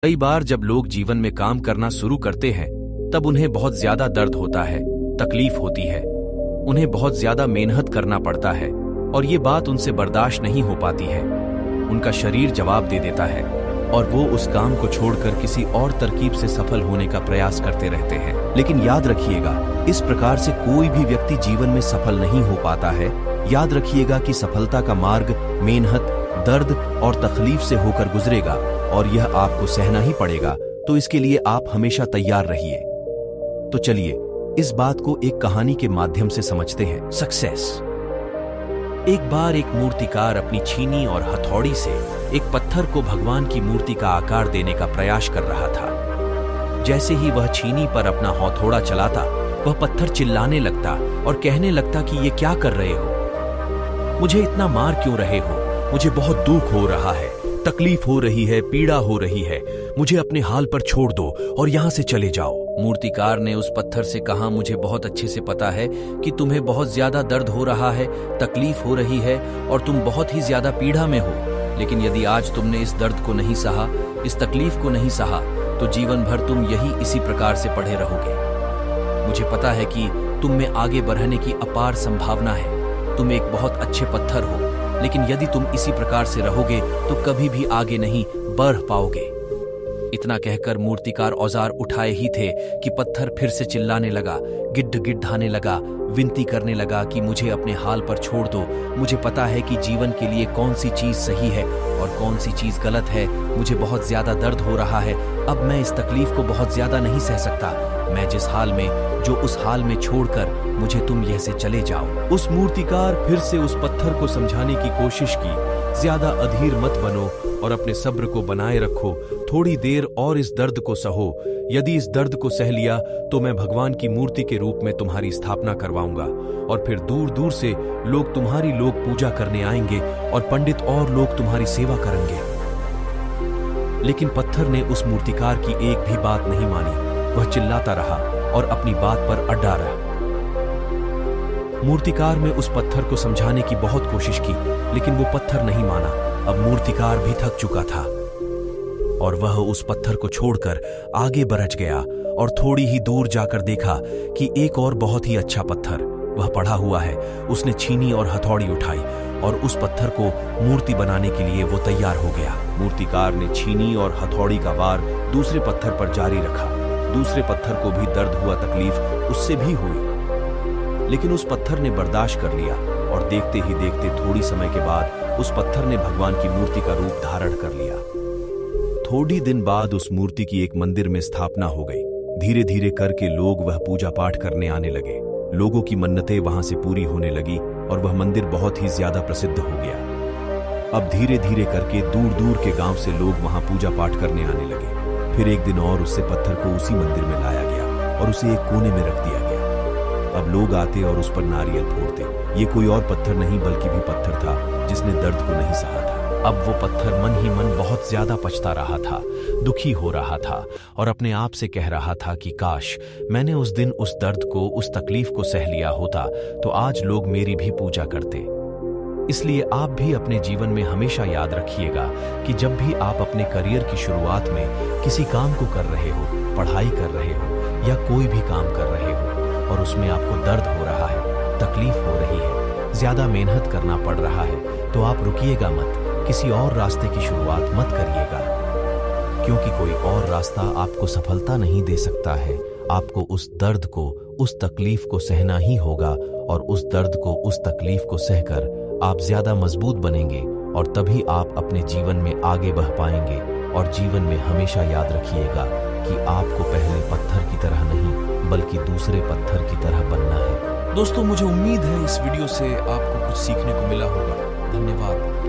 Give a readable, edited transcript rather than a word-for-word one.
कई बार जब लोग जीवन में काम करना शुरू करते हैं तब उन्हें बहुत ज्यादा दर्द होता है, तकलीफ होती है, उन्हें बहुत ज्यादा मेहनत करना पड़ता है और ये बात उनसे बर्दाश्त नहीं हो पाती है। उनका शरीर जवाब दे देता है और वो उस काम को छोड़कर किसी और तरकीब से सफल होने का प्रयास करते रहते हैं। लेकिन याद रखिएगा, इस प्रकार से कोई भी व्यक्ति जीवन में सफल नहीं हो पाता है। याद रखिएगा कि सफलता का मार्ग मेहनत, दर्द और तकलीफ से होकर गुजरेगा और यह आपको सहना ही पड़ेगा। तो इसके लिए आप हमेशा तैयार रहिए। तो चलिए इस बात को एक कहानी के माध्यम से समझते हैं। सक्सेस। एक बार एक मूर्तिकार अपनी छीनी और हथौड़ी से एक पत्थर को भगवान की मूर्ति का आकार देने का प्रयास कर रहा था। जैसे ही वह छीनी पर अपना हथौड़ा चलाता, वह पत्थर चिल्लाने लगता और कहने लगता कि ये क्या कर रहे हो, मुझे इतना मार क्यों रहे हो, मुझे बहुत दुख हो रहा है, तकलीफ हो रही है, पीड़ा हो रही है, मुझे अपने हाल पर छोड़ दो और यहाँ से चले जाओ। मूर्तिकार ने उस पत्थर से कहा, मुझे बहुत अच्छे से पता है कि तुम्हें बहुत ज्यादा दर्द हो रहा है, तकलीफ हो रही है और तुम बहुत ही ज्यादा पीड़ा में हो, लेकिन यदि आज तुमने इस दर्द को नहीं सहा, इस तकलीफ को नहीं सहा, तो जीवन भर तुम इसी प्रकार से पड़े रहोगे। मुझे पता है कि तुम में आगे बढ़ने की अपार संभावना है, तुम एक बहुत अच्छे पत्थर हो, लेकिन यदि तुम इसी प्रकार से रहोगे तो कभी भी आगे नहीं बढ़ पाओगे। इतना कहकर मूर्तिकार औजार उठाए ही थे कि पत्थर फिर से चिल्लाने लगा, गिड़गिड़ाने लगा, विनती करने लगा कि मुझे अपने हाल पर छोड़ दो, मुझे पता है कि जीवन के लिए कौन सी चीज सही है और कौन सी चीज गलत है, मुझे बहुत ज्यादा दर्द हो रहा है, अब मैं इस तकलीफ को बहुत ज्यादा नहीं सह सकता, मैं जिस हाल में जो उस हाल में छोड़कर मुझे तुम यह से चले जाओ। उस मूर्तिकार फिर से उस पत्थर को समझाने की कोशिश की, ज्यादा अधीर मत बनो और अपने सब्र को बनाए रखो, थोड़ी देर और इस दर्द को सहो, यदि इस दर्द को सह लिया तो मैं भगवान की मूर्ति के रूप में तुम्हारी स्थापना करवाऊंगा और फिर दूर दूर से लोग तुम्हारी पूजा करने आएंगे और पंडित और लोग तुम्हारी सेवा करेंगे। लेकिन पत्थर ने उस मूर्तिकार की एक भी बात नहीं मानी, वह चिल्लाता रहा और अपनी बात पर अड़ा रहा। मूर्तिकार ने उस पत्थर को समझाने की बहुत कोशिश की, लेकिन वो पत्थर नहीं माना। अब मूर्तिकार भी थक चुका था और वह उस पत्थर को छोड़कर आगे बढ़ गया और थोड़ी ही दूर जाकर देखा कि एक और बहुत ही अच्छा पत्थर वह पड़ा हुआ है। उसने छीनी और हथौड़ी उठाई और उस पत्थर को मूर्ति बनाने के लिए वो तैयार हो गया। मूर्तिकार ने छीनी और हथौड़ी का वार दूसरे पत्थर पर जारी रखा। दूसरे पत्थर को भी दर्द हुआ, तकलीफ उससे भी हुई, लेकिन उस पत्थर ने बर्दाश्त कर लिया और देखते ही देखते थोड़ी समय के बाद उस पत्थर ने भगवान की मूर्ति का रूप धारण कर लिया। थोड़ी दिन बाद उस मूर्ति की एक मंदिर में स्थापना हो गई। धीरे धीरे करके लोग वह पूजा पाठ करने आने लगे। लोगों की मन्नतें वहां से पूरी होने लगी और वह मंदिर बहुत ही ज्यादा प्रसिद्ध हो गया। अब धीरे धीरे करके दूर दूर के गांव से लोग वहां पूजा पाठ करने आने लगे। फिर एक दिन और उससे पत्थर को उसी मंदिर में लाया गया और उसे एक कोने में रख दिया गया। अब लोग आते और उस पर नारियल फोड़ते। ये कोई और पत्थर नहीं बल्कि भी पत्थर था जिसने दर्द को नहीं सहा था। अब वो पत्थर मन ही मन बहुत ज्यादा पछता रहा था, दुखी हो रहा था और अपने आप से कह रहा था कि काश मैंने उस दिन उस दर्द को, उस तकलीफ को सह लिया होता तो आज लोग मेरी भी पूजा करते। इसलिए आप भी अपने जीवन में हमेशा याद रखिएगा कि जब भी आप अपने करियर की शुरुआत में किसी काम को कर रहे हो, पढ़ाई कर रहे हो या कोई भी काम कर रहे हो और उसमें आपको दर्द हो रहा है, तकलीफ हो रही है, ज्यादा मेहनत करना पड़ रहा है, तो आप रुकिएगा मत, किसी और रास्ते की शुरुआत मत करिएगा, क्योंकि कोई और रास्ता आपको सफलता नहीं दे सकता है। आपको उस दर्द को, उस तकलीफ को सहना ही होगा और उस दर्द को, उस तकलीफ को सहकर आप ज्यादा मजबूत बनेंगे और तभी आप अपने जीवन में आगे बढ़ पाएंगे। और जीवन में हमेशा याद रखिएगा कि आपको पहले पत्थर की तरह नहीं बल्कि दूसरे पत्थर की तरह बनना है। दोस्तों, मुझे उम्मीद है इस वीडियो से आपको कुछ सीखने को मिला होगा। धन्यवाद।